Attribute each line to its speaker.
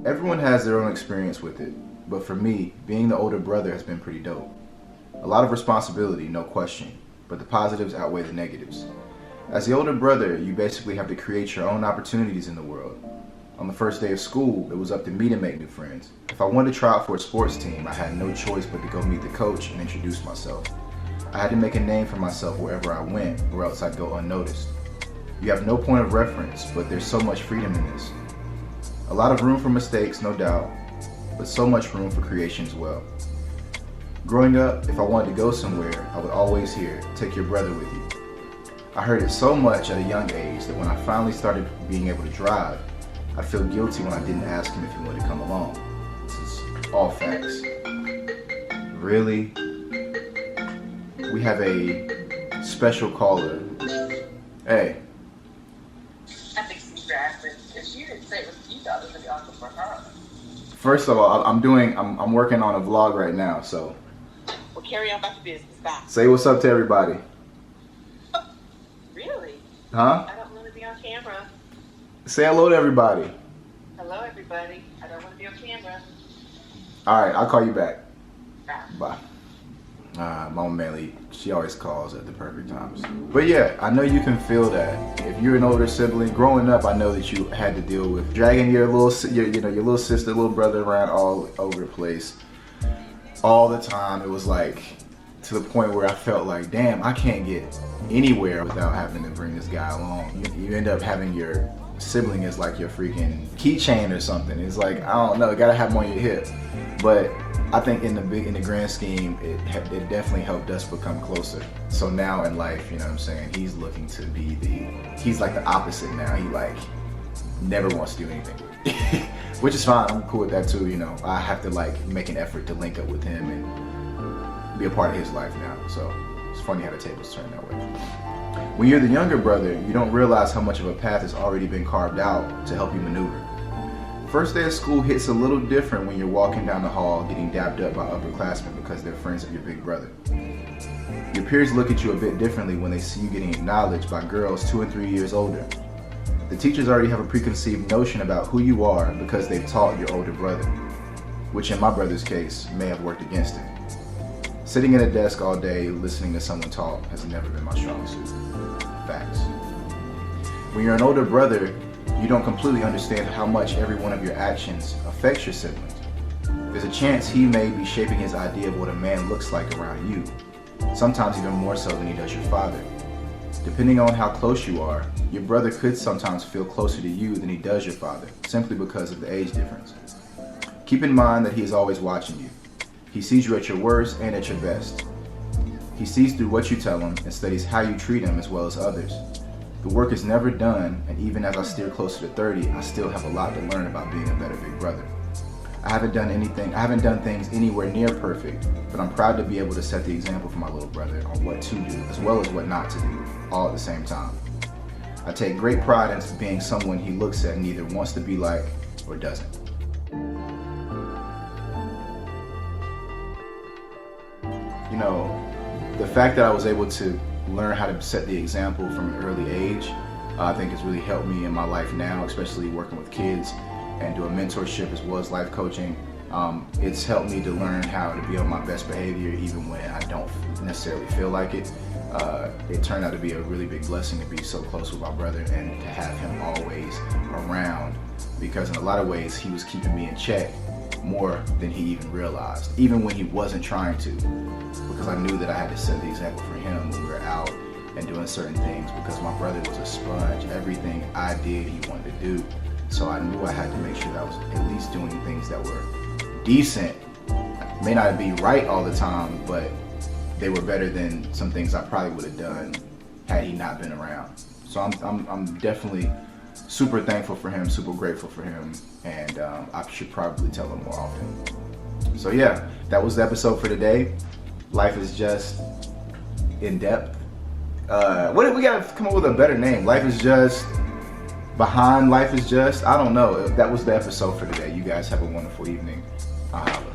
Speaker 1: Everyone has their own experience with it, but for me, being the older brother has been pretty dope. A lot of responsibility, no question, but the positives outweigh the negatives. As the older brother, you basically have to create your own opportunities in the world. On the first day of school, it was up to me to make new friends. If I wanted to try out for a sports team, I had no choice but to go meet the coach and introduce myself. I had to make a name for myself wherever I went, or else I'd go unnoticed. You have no point of reference, but there's so much freedom in this. A lot of room for mistakes, no doubt, but so much room for creation as well. Growing up, if I wanted to go somewhere, I would always hear, "Take your brother with you." I heard it so much at a young age that when I finally started being able to drive, I'd feel guilty when I didn't ask him if he wanted to come along. This is all facts. Really? We have a special caller. Hey.
Speaker 2: I think she's drafting because she didn't say what you thought was going to be awesome for her.
Speaker 1: First of all, I'm working on a vlog right now, so.
Speaker 2: Well, carry on about your business. Bye.
Speaker 1: Say what's up to everybody.
Speaker 2: Really?
Speaker 1: Huh?
Speaker 2: I don't want to be on camera.
Speaker 1: Say hello to everybody.
Speaker 2: Hello, everybody. I don't want to be on camera.
Speaker 1: All right, I'll call you back.
Speaker 2: Bye.
Speaker 1: Mama Manley, she always calls at the perfect times. But yeah, I know you can feel that. If you're an older sibling, growing up, I know that you had to deal with dragging your little sister, little brother around all over the place, all the time. It was like to the point where I felt like, damn, I can't get anywhere without having to bring this guy along. You end up having your sibling as like your freaking keychain or something. It's like, I don't know, you gotta have him on your hip. But I think in the grand scheme, it definitely helped us become closer. So now in life, you know what I'm saying, he's looking to be he's like the opposite now. He like never wants to do anything, which is fine. I'm cool with that too. You know, I have to like make an effort to link up with him and be a part of his life now. So it's funny how the tables turn that way. When you're the younger brother, you don't realize how much of a path has already been carved out to help you maneuver. First day of school hits a little different when you're walking down the hall getting dapped up by upperclassmen because they're friends of your big brother. Your peers look at you a bit differently when they see you getting acknowledged by girls 2 and 3 years older. The teachers already have a preconceived notion about who you are because they've taught your older brother, which in my brother's case may have worked against him. Sitting at a desk all day listening to someone talk has never been my strong suit. Facts. When you're an older brother, you don't completely understand how much every one of your actions affects your siblings. There's a chance he may be shaping his idea of what a man looks like around you, sometimes even more so than he does your father. Depending on how close you are, your brother could sometimes feel closer to you than he does your father, simply because of the age difference. Keep in mind that he is always watching you. He sees you at your worst and at your best. He sees through what you tell him and studies how you treat him as well as others. The work is never done, and even as I steer closer to 30, I still have a lot to learn about being a better big brother. I haven't done things anywhere near perfect, but I'm proud to be able to set the example for my little brother on what to do, as well as what not to do, all at the same time. I take great pride in being someone he looks at and either wants to be like or doesn't. You know, the fact that I was able to learn how to set the example from an early age, I think has really helped me in my life now, especially working with kids and doing mentorship as well as life coaching. It's helped me to learn how to be on my best behavior even when I don't necessarily feel like it. It turned out to be a really big blessing to be so close with my brother and to have him always around, because in a lot of ways he was keeping me in check more than he even realized, even when he wasn't trying to, because I knew that I had to set the example for him when we were out and doing certain things, because my brother was a sponge. Everything I did, he wanted to do. So I knew I had to make sure that I was at least doing things that were decent. May not be right all the time, but they were better than some things I probably would have done had he not been around. So I'm definitely super thankful for him, super grateful for him, and I should probably tell him more often. So yeah, that was the episode for today. Life is just in depth. We gotta come up with a better name. Life is just behind. Life is just. I don't know. That was the episode for today. You guys have a wonderful evening. I'll holla.